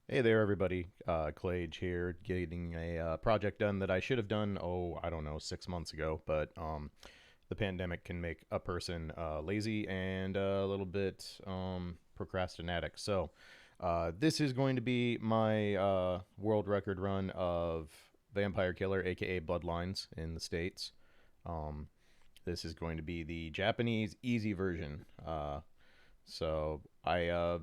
Hey there, everybody. Clage here, getting a project done that I should have done, I don't know, 6 months ago. But the pandemic can make a person lazy and a little bit procrastinatic. So this is going to be my world record run of Vampire Killer, aka Bloodlines, in the States. Um, this is going to be the Japanese easy version. So I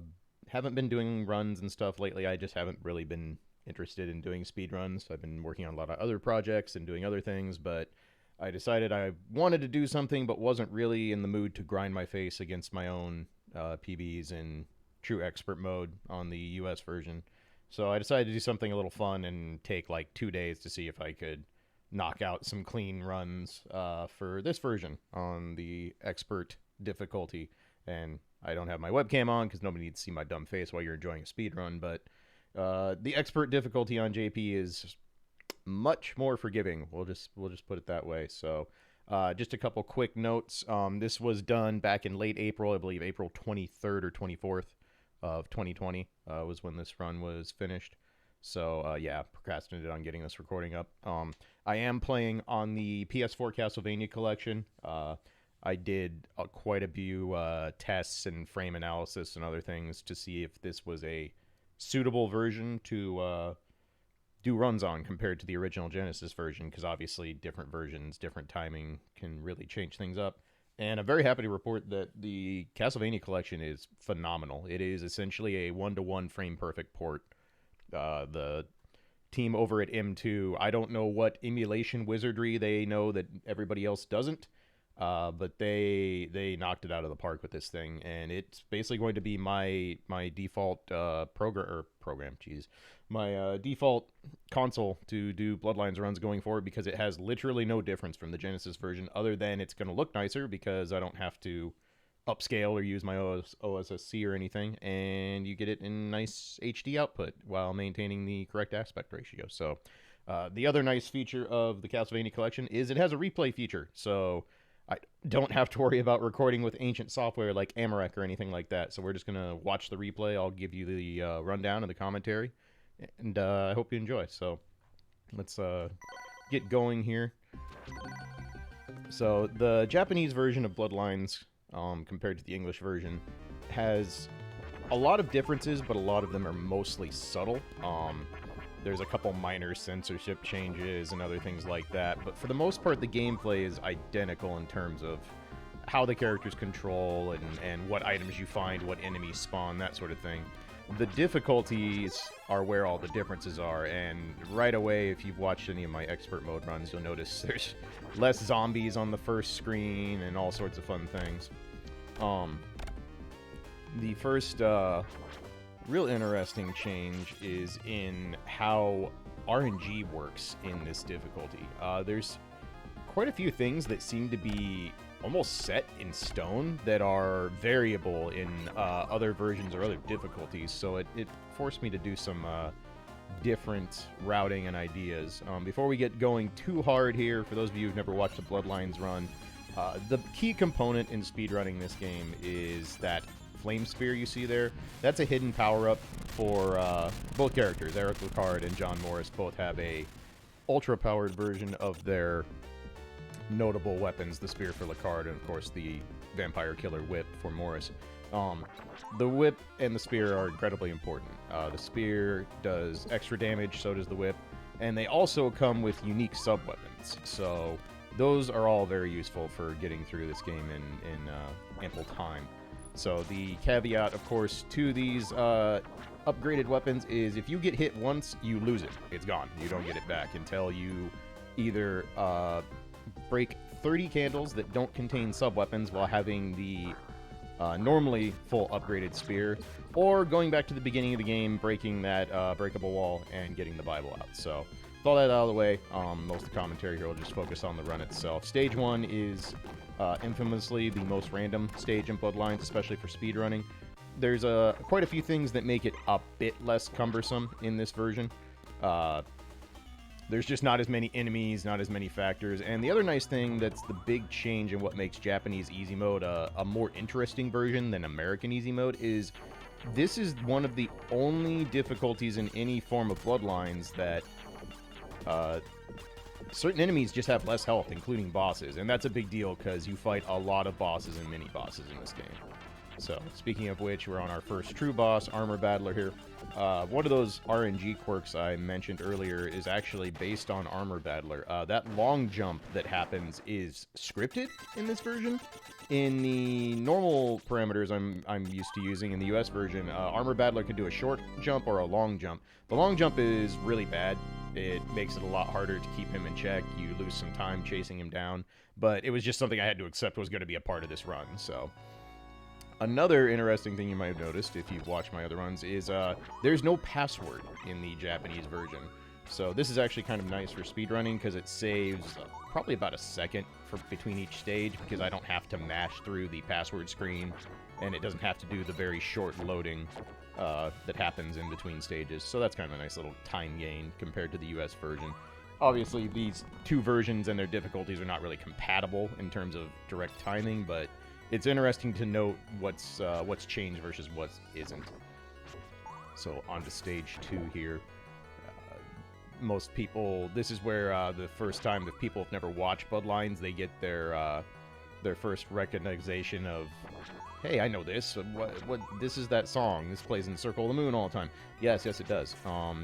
haven't been doing runs and stuff lately. I just haven't really been interested in doing speed runs. I've been working on a lot of other projects and doing other things, but I decided I wanted to do something but wasn't really in the mood to grind my face against my own PBs in true expert mode on the US version. So I decided to do something a little fun and take like 2 days to see if I could knock out some clean runs for this version on the expert difficulty. And I don't have my webcam on because nobody needs to see my dumb face while you're enjoying a speed run. But the expert difficulty on JP is much more forgiving. We'll just put it that way. So just a couple quick notes. This was done back in late April, I believe April 23rd or 24th of 2020 was when this run was finished. So yeah, procrastinated on getting this recording up. I am playing on the PS4 Castlevania collection. I did quite a few tests and frame analysis and other things to see if this was a suitable version to do runs on compared to the original Genesis version, because obviously different versions, different timing can really change things up. And I'm very happy to report that the Castlevania collection is phenomenal. It is essentially a one-to-one frame perfect port. The team over at M2, I don't know what emulation wizardry they know that everybody else doesn't, but they knocked it out of the park with this thing, and it's basically going to be my default my default console to do Bloodlines runs going forward, because it has literally no difference from the Genesis version other than it's going to look nicer because I don't have to upscale or use my OSSC or anything, and you get it in nice HD output while maintaining the correct aspect ratio. So the other nice feature of the Castlevania collection is it has a replay feature, so I don't have to worry about recording with ancient software like Amarek or anything like that. So we're just going to watch the replay. I'll give you the rundown and the commentary, and I hope you enjoy. So let's get going here. So the Japanese version of Bloodlines, compared to the English version, has a lot of differences, but a lot of them are mostly subtle. There's a couple minor censorship changes and other things like that, but for the most part, the gameplay is identical in terms of how the characters control and what items you find, what enemies spawn, that sort of thing. The difficulties are where all the differences are, and right away, if you've watched any of my expert mode runs, you'll notice there's less zombies on the first screen and all sorts of fun things. The first real interesting change is in how RNG works in this difficulty. There's quite a few things that seem to be almost set in stone that are variable in other versions or other difficulties, so it forced me to do some different routing and ideas. Before we get going too hard here, for those of you who've never watched a Bloodlines run, the key component in speedrunning this game is that flame spear you see there. That's a hidden power-up for both characters. Eric Lecarde and John Morris both have a ultra-powered version of their notable weapons, the spear for Lecarde, and of course the Vampire Killer whip for Morris. The whip and the spear are incredibly important. The spear does extra damage, so does the whip, and they also come with unique sub-weapons. So those are all very useful for getting through this game in ample time. So the caveat, of course, to these upgraded weapons is if you get hit once, you lose it. It's gone. You don't get it back until you either break 30 candles that don't contain sub-weapons while having the normally full upgraded spear, or going back to the beginning of the game, breaking that breakable wall and getting the Bible out. So with all that out of the way, most of the commentary here will just focus on the run itself. Stage 1 is infamously the most random stage in Bloodlines, especially for speedrunning. There's quite a few things that make it a bit less cumbersome in this version. There's just not as many enemies, not as many factors, and the other nice thing that's the big change in what makes Japanese easy mode a more interesting version than American easy mode is this is one of the only difficulties in any form of Bloodlines that certain enemies just have less health, including bosses, and that's a big deal because you fight a lot of bosses and mini-bosses in this game. So, speaking of which, we're on our first true boss, Armor Battler here. One of those RNG quirks I mentioned earlier is actually based on Armor Battler. That long jump that happens is scripted in this version. In the normal parameters I'm used to using in the US version, Armor Battler can do a short jump or a long jump. The long jump is really bad. It makes it a lot harder to keep him in check. You lose some time chasing him down. But it was just something I had to accept was going to be a part of this run, so... Another interesting thing you might have noticed, if you've watched my other runs, is there's no password in the Japanese version. So this is actually kind of nice for speedrunning, because it saves probably about a second between each stage, because I don't have to mash through the password screen, and it doesn't have to do the very short loading that happens in between stages. So that's kind of a nice little time gain compared to the US version. Obviously, these two versions and their difficulties are not really compatible in terms of direct timing, but... it's interesting to note what's changed versus what isn't. So on to stage 2 here. Most people, this is where the first time that people have never watched Bloodlines, they get their first recognition of, hey, I know this. What? This is that song. This plays in Circle of the Moon all the time. Yes, it does.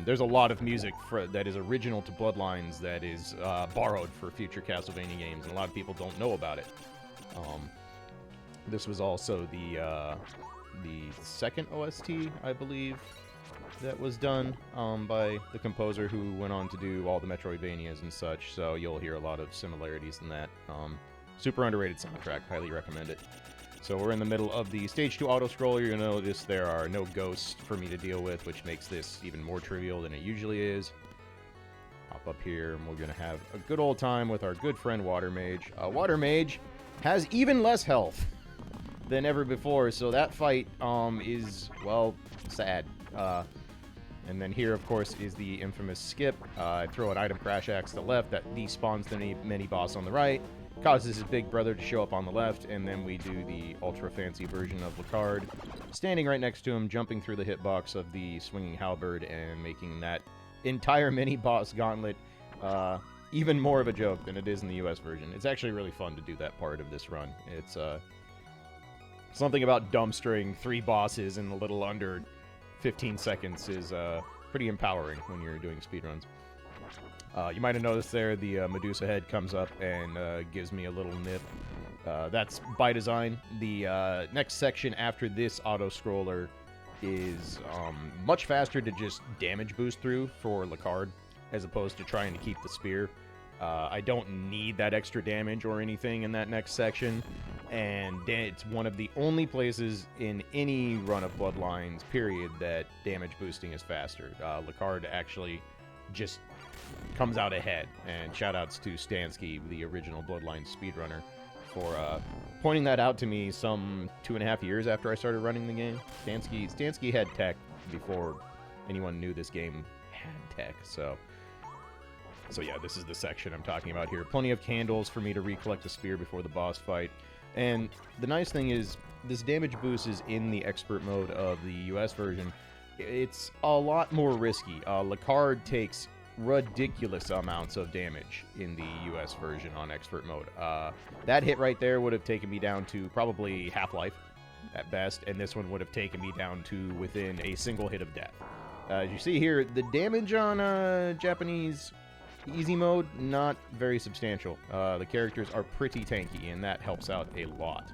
There's a lot of music that is original to Bloodlines that is borrowed for future Castlevania games, and a lot of people don't know about it. This was also the second OST, I believe, that was done by the composer who went on to do all the Metroidvanias and such, so you'll hear a lot of similarities in that. Super underrated soundtrack, highly recommend it. So we're in the middle of the Stage 2 auto-scroller. You'll notice there are no ghosts for me to deal with, which makes this even more trivial than it usually is. Hop up here, and we're going to have a good old time with our good friend Water Mage. Water Mage has even less health than ever before, so that fight is, well, sad. And then here, of course, is the infamous skip. I throw an item crash axe to the left that despawns the mini-boss on the right, causes his big brother to show up on the left, and then we do the ultra-fancy version of Lecarde, standing right next to him, jumping through the hitbox of the swinging halberd, and making that entire mini-boss gauntlet even more of a joke than it is in the US version. It's actually really fun to do that part of this run. It's something about dumpstering 3 bosses in a little under 15 seconds is pretty empowering when you're doing speedruns. You might have noticed there the Medusa head comes up and gives me a little nip. That's by design. The next section after this auto-scroller is much faster to just damage boost through for Lecarde, as opposed to trying to keep the spear. I don't need that extra damage or anything in that next section, and it's one of the only places in any run of Bloodlines, period, that damage boosting is faster. Lecarde actually just comes out ahead, and shoutouts to Stansky, the original Bloodlines speedrunner, for pointing that out to me some 2.5 years after I started running the game. Stansky had tech before anyone knew this game had tech, so yeah, this is the section I'm talking about here. Plenty of candles for me to recollect the spear before the boss fight. And the nice thing is, this damage boost is in the expert mode of the US version. It's a lot more risky. Lecarde takes ridiculous amounts of damage in the US version on expert mode. That hit right there would have taken me down to probably half-life at best, and this one would have taken me down to within a single hit of death. As you see here, the damage on Japanese easy mode, not very substantial. The characters are pretty tanky, and that helps out a lot.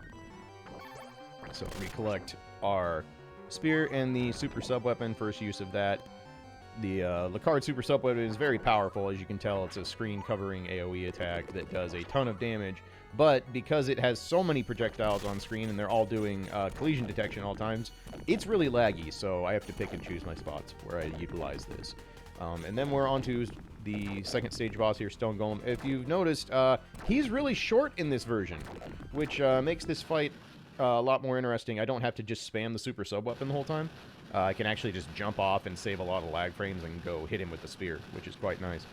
So we collect our spear and the super sub-weapon, first use of that. The Lecarde super sub-weapon is very powerful. As you can tell, it's a screen-covering AoE attack that does a ton of damage, but because it has so many projectiles on screen and they're all doing collision detection all times, it's really laggy, so I have to pick and choose my spots where I utilize this. And then we're on to the second stage boss here, Stone Golem. If you've noticed, he's really short in this version, which makes this fight a lot more interesting. I don't have to just spam the super sub-weapon the whole time. I can actually just jump off and save a lot of lag frames and go hit him with the spear, which is quite nice.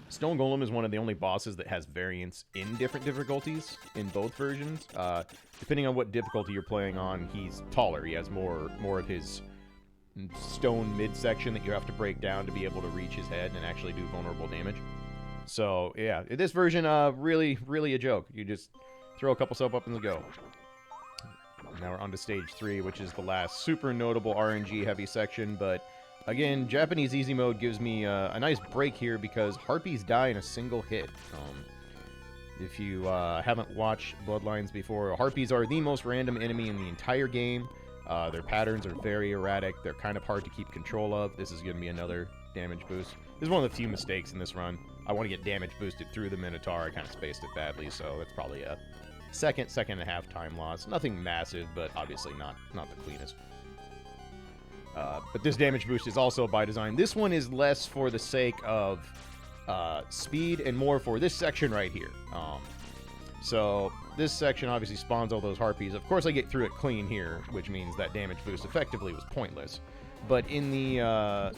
Stone Golem is one of the only bosses that has variants in different difficulties in both versions. Depending on what difficulty you're playing on, he's taller. He has more of his stone midsection that you have to break down to be able to reach his head and actually do vulnerable damage. So, yeah, this version, really, really a joke. You just throw a couple sub-weapons and go. Now we're on to stage 3, which is the last super notable RNG-heavy section, but again, Japanese easy mode gives me a nice break here because harpies die in a single hit. If you haven't watched Bloodlines before, harpies are the most random enemy in the entire game. Their patterns are very erratic. They're kind of hard to keep control of. This is going to be another damage boost. This is one of the few mistakes in this run. I want to get damage boosted through the Minotaur. I kind of spaced it badly, so that's probably a second and a half time loss. Nothing massive, but obviously not the cleanest. But this damage boost is also by design. This one is less for the sake of speed and more for this section right here. So this section obviously spawns all those harpies. Of course, I get through it clean here, which means that damage boost effectively was pointless. But in the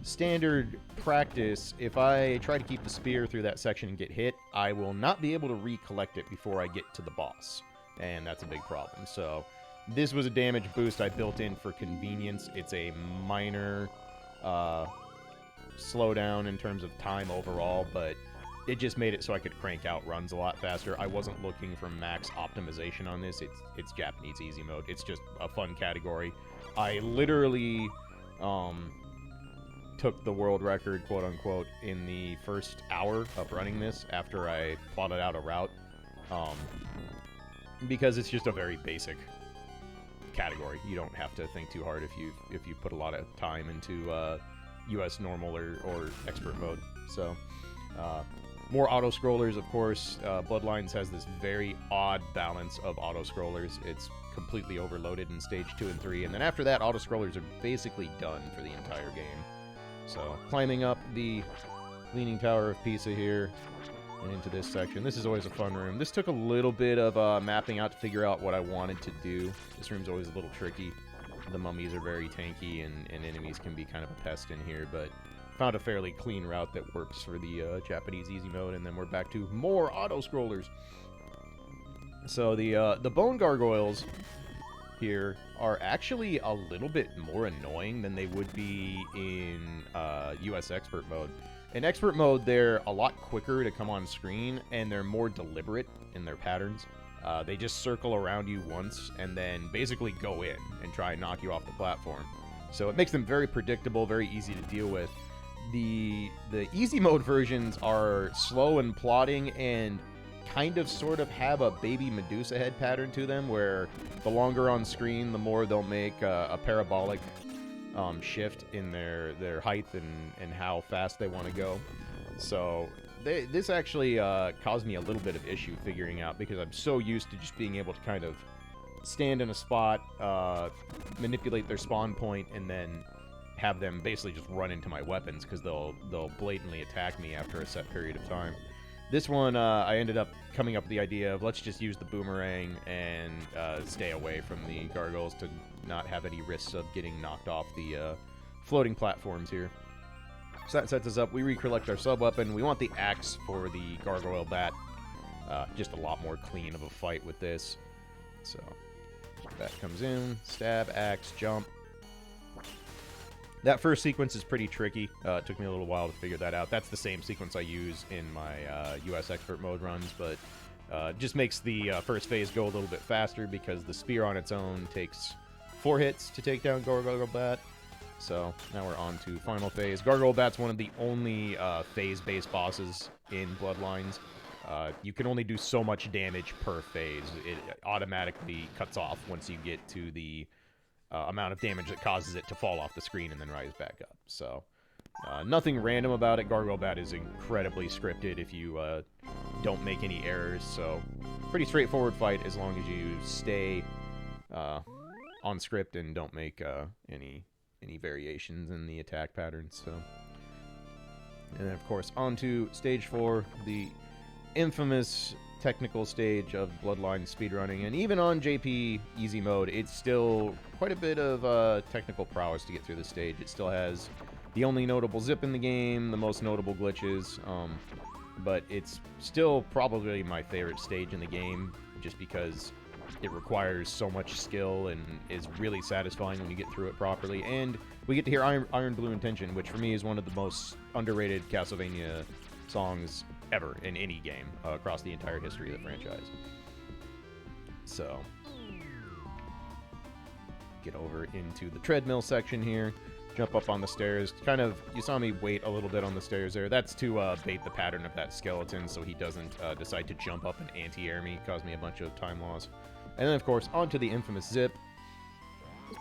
standard practice, if I try to keep the spear through that section and get hit, I will not be able to recollect it before I get to the boss. And that's a big problem. So this was a damage boost I built in for convenience. It's a minor slowdown in terms of time overall, but it just made it so I could crank out runs a lot faster. I wasn't looking for max optimization on this. It's Japanese easy mode. It's just a fun category. I literally took the world record, quote unquote, in the first hour of running this after I plotted out a route, because it's just a very basic category. You don't have to think too hard if you put a lot of time into US normal or expert mode. So more auto-scrollers, of course. Bloodlines has this very odd balance of auto-scrollers. It's completely overloaded in stage 2 and 3, and then after that, auto-scrollers are basically done for the entire game. So, climbing up the Leaning Tower of Pisa here, and into this section. This is always a fun room. This took a little bit of mapping out to figure out what I wanted to do. This room's always a little tricky. The mummies are very tanky, and enemies can be kind of a pest in here, but found a fairly clean route that works for the Japanese easy mode, and then we're back to more auto-scrollers. So the bone gargoyles here are actually a little bit more annoying than they would be in US expert mode. In expert mode, they're a lot quicker to come on screen, and they're more deliberate in their patterns. They just circle around you once and then basically go in and try and knock you off the platform. So it makes them very predictable, very easy to deal with. The easy mode versions are slow and plodding and kind of sort of have a baby Medusa head pattern to them, where the longer on screen, the more they'll make a parabolic shift in their height and how fast they want to go. So this actually caused me a little bit of issue figuring out, because I'm so used to just being able to kind of stand in a spot, manipulate their spawn point, and then have them basically just run into my weapons, because they'll blatantly attack me after a set period of time. This one, I ended up coming up with the idea of let's just use the boomerang and stay away from the gargoyles to not have any risks of getting knocked off the floating platforms here. So that sets us up. We recollect our sub-weapon. We want the axe for the gargoyle bat. Just a lot more clean of a fight with this. So bat comes in, stab, axe, jump. That first sequence is pretty tricky. It took me a little while to figure that out. That's the same sequence I use in my US expert mode runs, but just makes the first phase go a little bit faster, because the spear on its own takes 4 hits to take down Gargoyle Bat. So now we're on to final phase. Gargoyle Bat's one of the only phase-based bosses in Bloodlines. You can only do so much damage per phase. It automatically cuts off once you get to the amount of damage that causes it to fall off the screen and then rise back up. So nothing random about it. Gargoyle Bat is incredibly scripted if you don't make any errors. So pretty straightforward fight as long as you stay on script and don't make any variations in the attack patterns. So, and then of course on to stage 4, the infamous technical stage of Bloodlines speedrunning. And even on JP easy mode, it's still quite a bit of technical prowess to get through the stage. It still has the only notable zip in the game, the most notable glitches, but it's still probably my favorite stage in the game, just because it requires so much skill and is really satisfying when you get through it properly. And we get to hear Iron Blue Intention, which for me is one of the most underrated Castlevania songs ever in any game across the entire history of the franchise. So, get over into the treadmill section here. Jump up on the stairs. Kind of, you saw me wait a little bit on the stairs there. That's to bait the pattern of that skeleton so he doesn't decide to jump up and anti-air me, cause me a bunch of time loss. And then, of course, onto the infamous zip.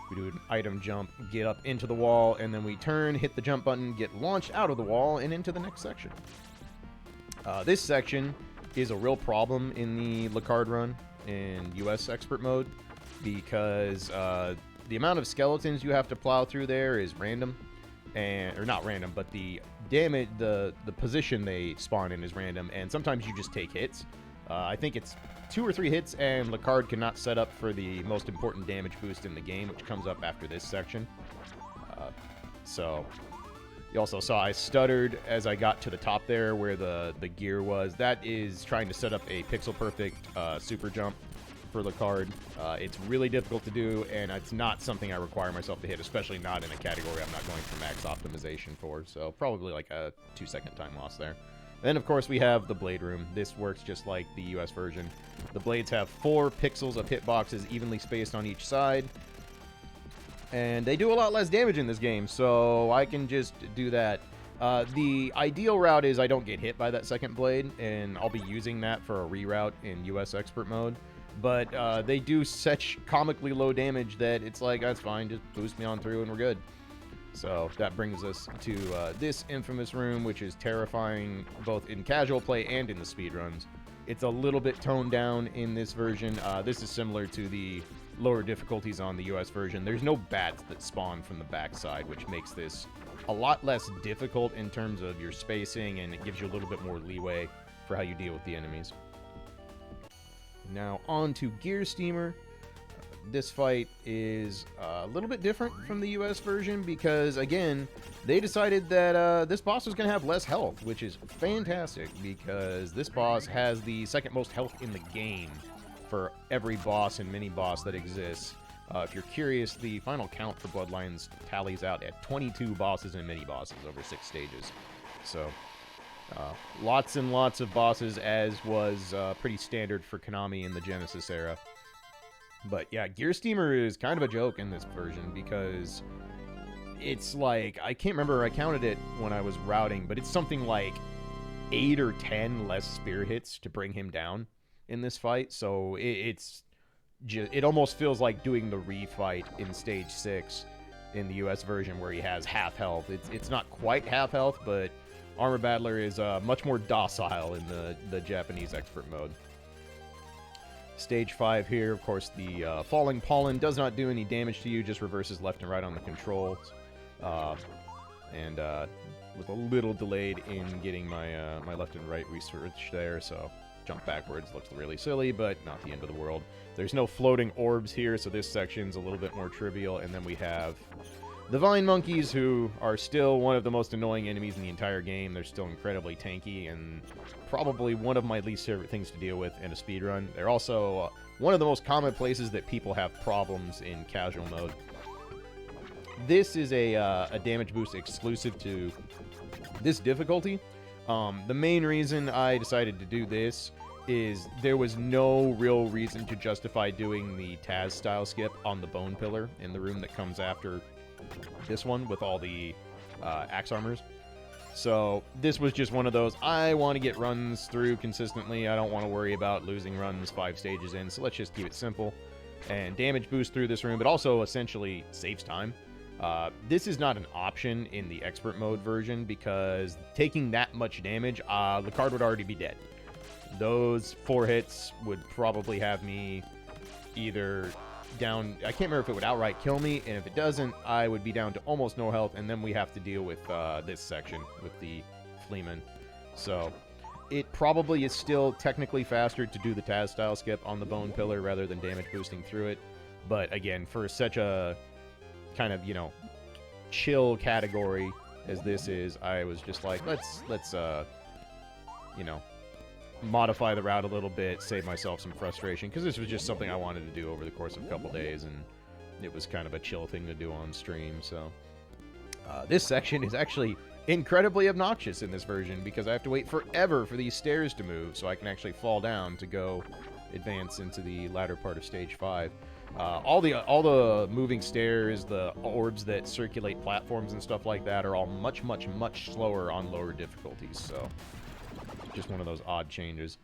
We do an item jump, get up into the wall, and then we turn, hit the jump button, get launched out of the wall, and into the next section. This section is a real problem in the Lecarde run in US Expert mode, because the amount of skeletons you have to plow through there is random, or not random, but the damage, the position they spawn in is random, and sometimes you just take hits. I think it's 2 or 3 hits, and Lecarde cannot set up for the most important damage boost in the game, which comes up after this section. So, you also saw I stuttered as I got to the top there where the gear was. That is trying to set up a pixel-perfect super jump for Lecarde. It's really difficult to do, and it's not something I require myself to hit, especially not in a category I'm not going for max optimization for, so probably like a 2-second time loss there. Then, of course, we have the Blade Room. This works just like the US version. The blades have 4 pixels of hitboxes evenly spaced on each side, and they do a lot less damage in this game, so I can just do that. The ideal route is I don't get hit by that second blade, and I'll be using that for a reroute in US Expert mode. But they do such comically low damage that it's like, that's fine, just boost me on through and we're good. So that brings us to this infamous room, which is terrifying both in casual play and in the speedruns. It's a little bit toned down in this version. This is similar to the lower difficulties on the US version. There's no bats that spawn from the backside, which makes this a lot less difficult in terms of your spacing, and it gives you a little bit more leeway for how you deal with the enemies. Now on to Gear Steamer. This fight is a little bit different from the US version because, again, they decided that this boss was going to have less health, which is fantastic because this boss has the second most health in the game for every boss and mini-boss that exists. If you're curious, the final count for Bloodlines tallies out at 22 bosses and mini-bosses over 6 stages. So, lots and lots of bosses, as was pretty standard for Konami in the Genesis era. But yeah, Gear Steamer is kind of a joke in this version because it's like, I can't remember, I counted it when I was routing, but it's something like 8 or 10 less spear hits to bring him down in this fight. So it almost feels like doing the refight in Stage 6 in the US version where he has half health. It's not quite half health, but Armor Battler is much more docile in the Japanese Expert mode. Stage 5 here, of course, the Falling Pollen does not do any damage to you, just reverses left and right on the controls. And was a little delayed in getting my my left and right research there, so jump backwards looks really silly, but not the end of the world. There's no floating orbs here, so this section's a little bit more trivial, and then we have the Vine Monkeys, who are still one of the most annoying enemies in the entire game. They're still incredibly tanky, and probably one of my least favorite things to deal with in a speedrun. They're also one of the most common places that people have problems in casual mode. This is a damage boost exclusive to this difficulty. The main reason I decided to do this is there was no real reason to justify doing the Taz style skip on the Bone Pillar in the room that comes after this one with all the axe armors. So this was just one of those, I want to get runs through consistently. I don't want to worry about losing runs 5 stages in, so let's just keep it simple. And damage boost through this room, but also essentially saves time. This is not an option in the expert mode version because taking that much damage, Lecarde would already be dead. Those 4 hits would probably have me either down, I can't remember if it would outright kill me, and if it doesn't, I would be down to almost no health, and then we have to deal with this section with the Fleeman. So it probably is still technically faster to do the Taz style skip on the Bone Pillar rather than damage boosting through it. But again, for such a kind of, you know, chill category, as this is, I was just like, let's you know, modify the route a little bit, save myself some frustration, because this was just something I wanted to do over the course of a couple days, and it was kind of a chill thing to do on stream. So this section is actually incredibly obnoxious in this version, because I have to wait forever for these stairs to move so I can actually fall down to go advance into the latter part of stage 5. All the moving stairs, the orbs that circulate platforms and stuff like that are all much, much, much slower on lower difficulties, so just one of those odd changes.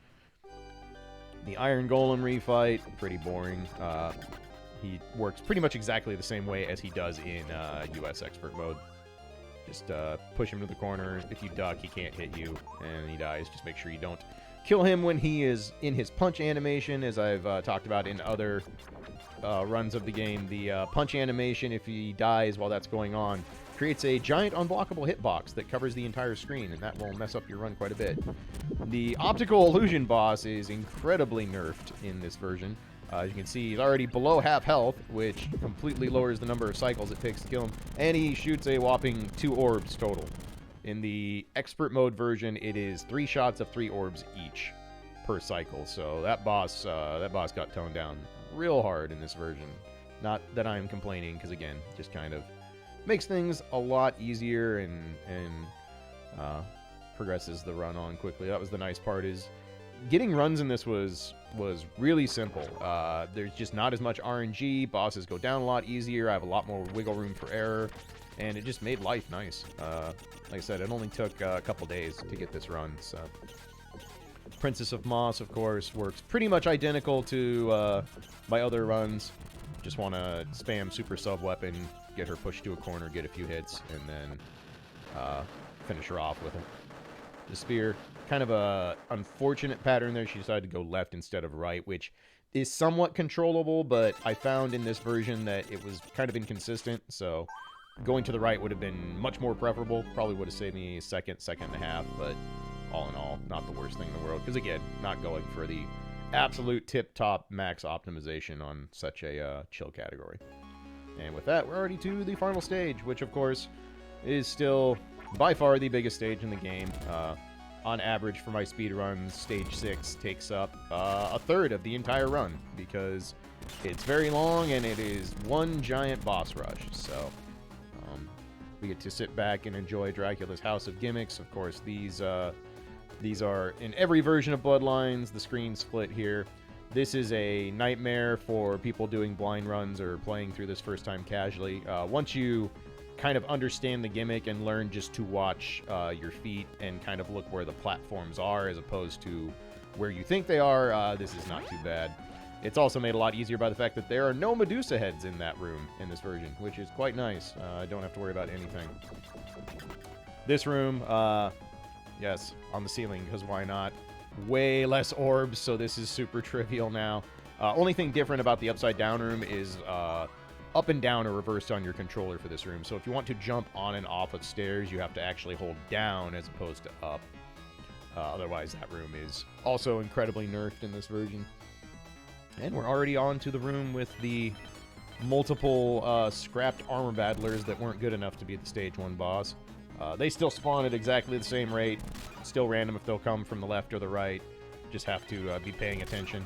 The Iron Golem refight, pretty boring. He works pretty much exactly the same way as he does in US Expert mode. Just push him to the corner. If you duck, he can't hit you, and he dies. Just make sure you don't kill him when he is in his punch animation, as I've talked about in other runs of the game. The punch animation, if he dies while that's going on, creates a giant unblockable hitbox that covers the entire screen, and that will mess up your run quite a bit. The optical illusion boss is incredibly nerfed in this version. As you can see, he's already below half health, which completely lowers the number of cycles it takes to kill him, and he shoots a whopping 2 orbs total. In the expert mode version, it is 3 shots of 3 orbs each per cycle, so that boss got toned down real hard in this version. Not that I'm complaining, because again, just kind of makes things a lot easier and progresses the run on quickly. That was the nice part, is getting runs in this was really simple. There's just not as much RNG. Bosses go down a lot easier. I have a lot more wiggle room for error, and it just made life nice. Like I said, it only took a couple days to get this run. So, Princess of Moss, of course, works pretty much identical to my other runs. Just want to spam super sub weapon, get her pushed to a corner, get a few hits, and then finish her off with it. The spear, kind of a unfortunate pattern there. She decided to go left instead of right, which is somewhat controllable, but I found in this version that it was kind of inconsistent, so going to the right would have been much more preferable. Probably would have saved me a second and a half, but all in all, not the worst thing in the world, because again, not going for the absolute tip-top max optimization on such a chill category. And with that, we're already to the final stage, which of course is still by far the biggest stage in the game. On average, for my speedruns, stage 6 takes up a third of the entire run, because it's very long and it is one giant boss rush. So we get to sit back and enjoy Dracula's House of Gimmicks. Of course, these are in every version of Bloodlines. The screen split here. This is a nightmare for people doing blind runs or playing through this first time casually. Once you kind of understand the gimmick and learn just to watch your feet and kind of look where the platforms are as opposed to where you think they are, this is not too bad. It's also made a lot easier by the fact that there are no Medusa heads in that room in this version, which is quite nice. I don't have to worry about anything. This room, yes, on the ceiling, because why not? Way less orbs, so this is super trivial now. Only thing different about the upside down room is up and down are reversed on your controller for this room. So if you want to jump on and off of stairs, you have to actually hold down as opposed to up. Otherwise, that room is also incredibly nerfed in this version. And we're already on to the room with the multiple scrapped armor battlers that weren't good enough to be the stage 1 boss. They still spawn at exactly the same rate. Still random if they'll come from the left or the right. Just have to be paying attention.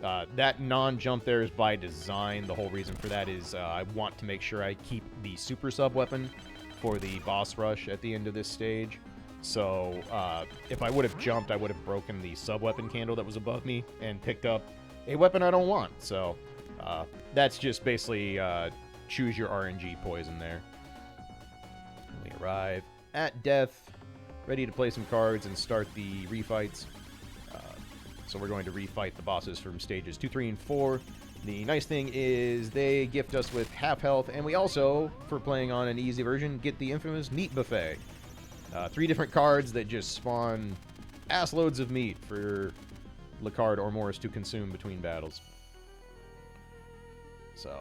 That non-jump there is by design. The whole reason for that is I want to make sure I keep the super sub weapon for the boss rush at the end of this stage. So if I would have jumped, I would have broken the sub weapon candle that was above me and picked up a weapon I don't want. So that's just basically choose your RNG poison there. We arrive at death, ready to play some cards and start the refights. So we're going to refight the bosses from stages 2, 3, and 4. The nice thing is they gift us with half health, and we also, for playing on an easy version, get the infamous meat buffet. 3 different cards that just spawn ass loads of meat for Lecarde or Morris to consume between battles. So,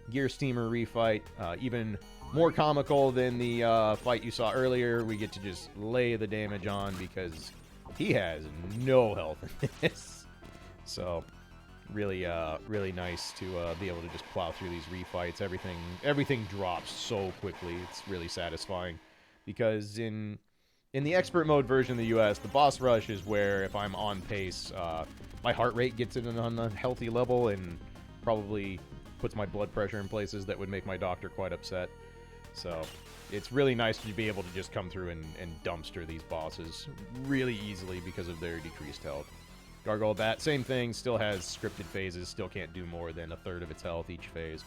Gear Steamer refight, even more comical than the fight you saw earlier. We get to just lay the damage on because he has no health in this. So, really nice to be able to just plow through these refights. Everything drops so quickly. It's really satisfying. because in the expert mode version of the US, the boss rush is where if I'm on pace, my heart rate gets at an unhealthy level and probably puts my blood pressure in places that would make my doctor quite upset. So it's really nice to be able to just come through and dumpster these bosses really easily because of their decreased health. Gargoyle Bat, same thing, still has scripted phases, still can't do more than a third of its health each phase.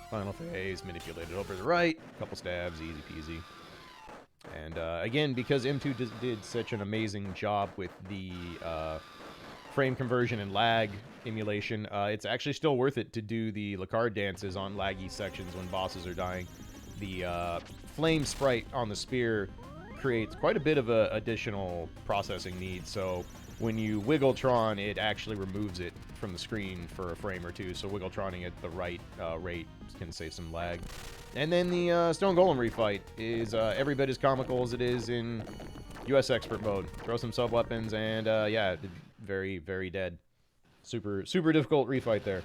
Final phase, manipulated over to the right, couple stabs, easy peasy. And again, because M2 did such an amazing job with the frame conversion and lag emulation, it's actually still worth it to do the Lecarde dances on laggy sections when bosses are dying. The flame sprite on the spear creates quite a bit of additional processing needs, so when you Wiggletron, it actually removes it from the screen for a frame or two, so Wiggletroning at the right rate can save some lag. And then the Stone Golem refight is every bit as comical as it is in US Expert mode. Throw some sub-weapons, and yeah, very, very dead. Super difficult refight there.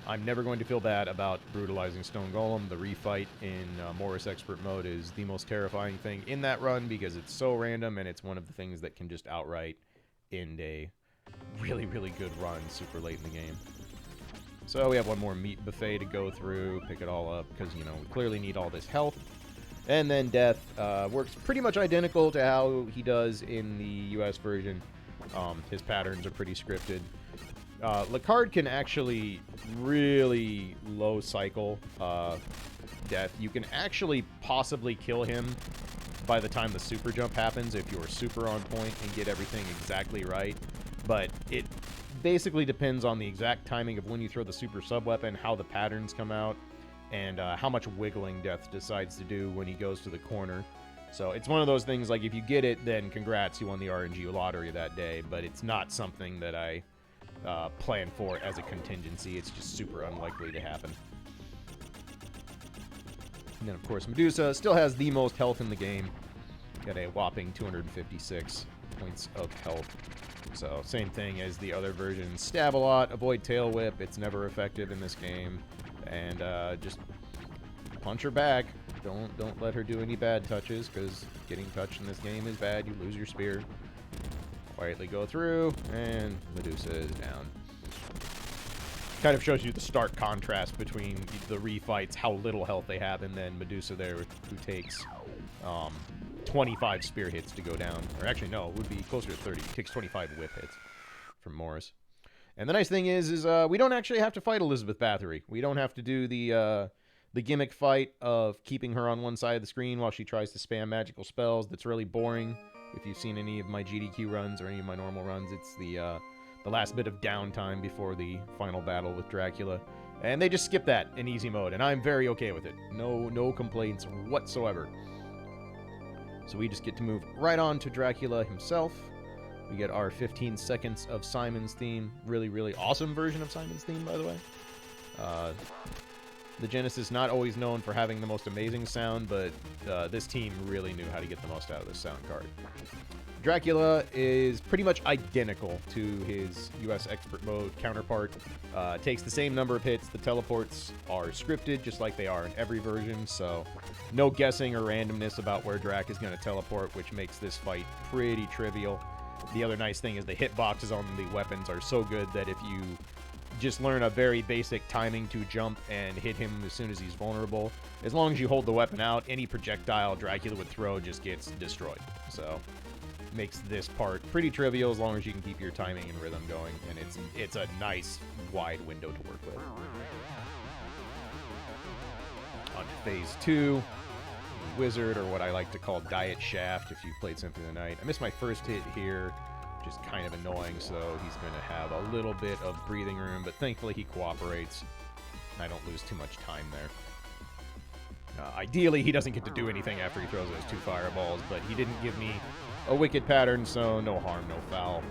I'm never going to feel bad about brutalizing Stone Golem. The refight in Morris Expert mode is the most terrifying thing in that run because it's so random, and it's one of the things that can just outright end a really, really good run super late in the game. So we have one more meat buffet to go through, pick it all up, because, you know, we clearly need all this health. And then Death works pretty much identical to how he does in the US version. His patterns are pretty scripted. Lecarde can actually really low cycle Death. You can actually possibly kill him by the time the super jump happens if you're super on point and get everything exactly right. But it basically depends on the exact timing of when you throw the super sub-weapon, how the patterns come out, and how much wiggling Death decides to do when he goes to the corner. So it's one of those things, like, if you get it, then congrats, you won the RNG lottery that day, but it's not something that I plan for as a contingency. It's just super unlikely to happen. And then, of course, Medusa still has the most health in the game. Got a whopping 256 points of health. So, same thing as the other versions. Stab a lot, avoid tail whip. It's never effective in this game. And just punch her back. Don't let her do any bad touches, because getting touched in this game is bad. You lose your spear. Quietly go through, and Medusa is down. Kind of shows you the stark contrast between the refights, how little health they have, and then Medusa there, who takes 25 spear hits to go down. Or actually, no, it would be closer to 30. It takes 25 whip hits from Morris. And the nice thing is we don't actually have to fight Elizabeth Bathory. We don't have to do the gimmick fight of keeping her on one side of the screen while she tries to spam magical spells. That's really boring. If you've seen any of my GDQ runs or any of my normal runs, it's the last bit of downtime before the final battle with Dracula. And they just skip that in easy mode, and I'm very okay with it. No complaints whatsoever. So we just get to move right on to Dracula himself. We get our 15 seconds of Simon's theme. Really, really awesome version of Simon's theme, by the way. The Genesis not always known for having the most amazing sound, but this team really knew how to get the most out of this sound card. Dracula is pretty much identical to his US Expert mode counterpart. Takes the same number of hits. The teleports are scripted, just like they are in every version, so no guessing or randomness about where Drac is going to teleport, which makes this fight pretty trivial. The other nice thing is the hitboxes on the weapons are so good that if you just learn a very basic timing to jump and hit him as soon as he's vulnerable, as long as you hold the weapon out, any projectile Dracula would throw just gets destroyed. So makes this part pretty trivial as long as you can keep your timing and rhythm going, and it's a nice wide window to work with. On to phase 2. Wizard, or what I like to call Diet Shaft if you've played Symphony of the Night. I missed my first hit here, which is kind of annoying, so he's going to have a little bit of breathing room, but thankfully he cooperates. I don't lose too much time there. Ideally, he doesn't get to do anything after he throws those 2 fireballs, but he didn't give me a wicked pattern, so no harm, no foul.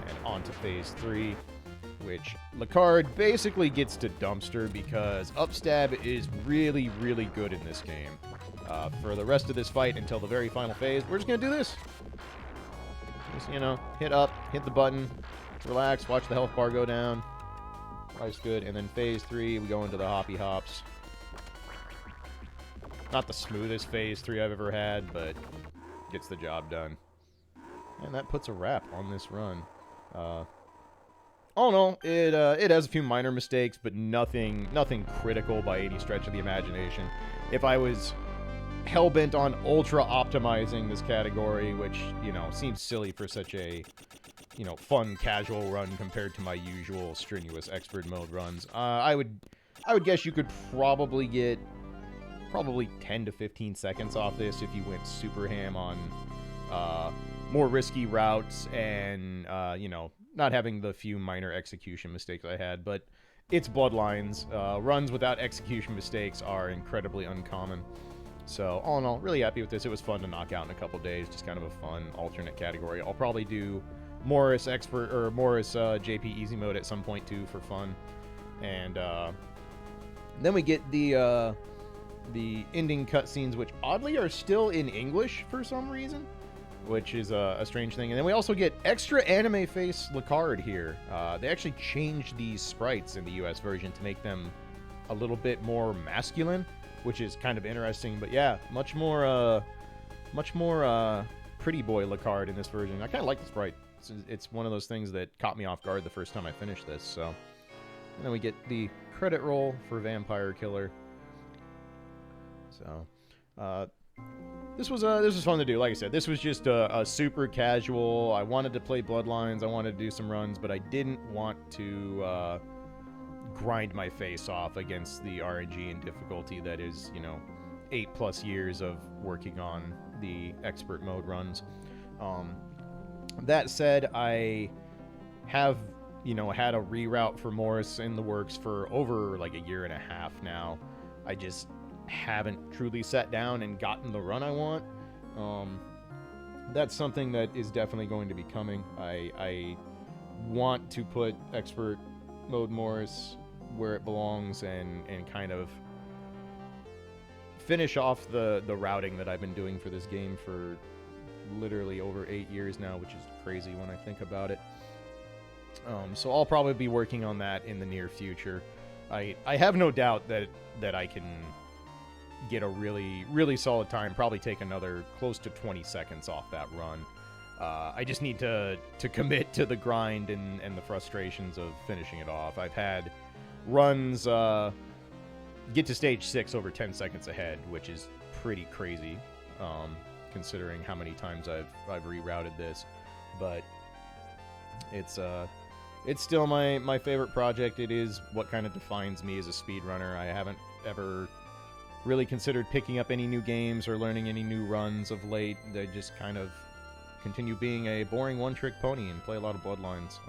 And on to phase 3, which Lecarde basically gets to dumpster because upstab is really, really good in this game. For the rest of this fight until the very final phase, we're just going to do this. Just, you know, hit up, hit the button, relax, watch the health bar go down. Life's good. And then phase 3, we go into the hoppy hops. Not the smoothest phase 3 I've ever had, but gets the job done. And that puts a wrap on this run. All in all, it has a few minor mistakes, but nothing critical by any stretch of the imagination. If I was hell-bent on ultra-optimizing this category, which, you know, seems silly for such a, you know, fun, casual run compared to my usual strenuous expert mode runs, I would guess you could probably get 10 to 15 seconds off this if you went super ham on more risky routes and, you know, not having the few minor execution mistakes I had, but it's Bloodlines. Runs without execution mistakes are incredibly uncommon. So, all in all, really happy with this. It was fun to knock out in a couple days, just kind of a fun alternate category. I'll probably do Morris Expert, or Morris JP Easy Mode at some point, too, for fun. And then we get the ending cutscenes, which oddly are still in English for some reason, which is a strange thing. And then we also get extra anime face Lecarde here. They actually changed these sprites in the US version to make them a little bit more masculine, which is kind of interesting. But yeah, much more pretty boy Lecarde in this version. I kind of like the sprite. It's one of those things that caught me off guard the first time I finished this. So, and then we get the credit roll for Vampire Killer. So, this was fun to do. Like I said, this was just a super casual. I wanted to play Bloodlines. I wanted to do some runs, but I didn't want to grind my face off against the RNG and difficulty that is, you know, 8+ years of working on the expert mode runs. That said, I have, you know, had a reroute for Morris in the works for over like a year and a half now. I just haven't truly sat down and gotten the run I want. That's something that is definitely going to be coming. I want to put expert mode Morris where it belongs and kind of finish off the routing that I've been doing for this game for literally over 8 years now, which is crazy when I think about it. So I'll probably be working on that in the near future. I have no doubt that I can get a really solid time, probably take another close to 20 seconds off that run. I just need to commit to the grind and the frustrations of finishing it off. I've had runs get to stage 6 over 10 seconds ahead, which is pretty crazy, considering how many times I've rerouted this. But it's still my favorite project. It is what kind of defines me as a speedrunner. I haven't ever really considered picking up any new games or learning any new runs of late. They just kind of continue being a boring one-trick pony and play a lot of Bloodlines.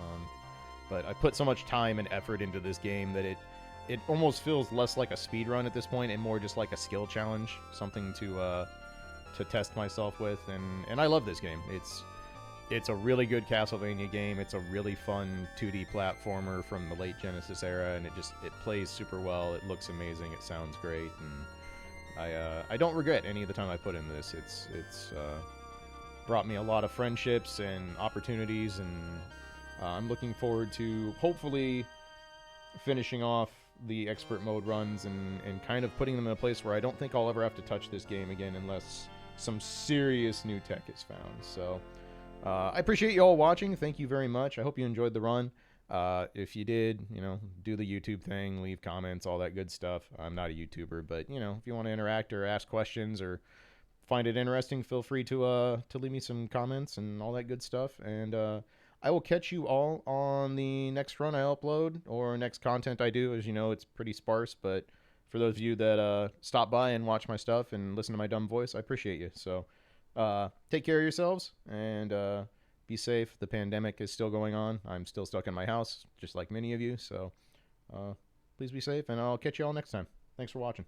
But I put so much time and effort into this game that it almost feels less like a speedrun at this point and more just like a skill challenge, something to test myself with. And I love this game. It's a really good Castlevania game. It's a really fun 2D platformer from the late Genesis era, and it plays super well. It looks amazing. It sounds great, and I don't regret any of the time I put into this. It's brought me a lot of friendships and opportunities, and I'm looking forward to hopefully finishing off the expert mode runs and kind of putting them in a place where I don't think I'll ever have to touch this game again unless some serious new tech is found. So I appreciate you all watching. Thank you very much. I hope you enjoyed the run. If you did, you know, do the YouTube thing, leave comments, all that good stuff. I'm not a YouTuber, but, you know, if you want to interact or ask questions or find it interesting, feel free to leave me some comments and all that good stuff. And I will catch you all on the next run I upload or next content I do. As you know, it's pretty sparse, but for those of you that stop by and watch my stuff and listen to my dumb voice, I appreciate you. So take care of yourselves and be safe. The pandemic is still going on. I'm still stuck in my house, just like many of you. So please be safe, and I'll catch you all next time. Thanks for watching.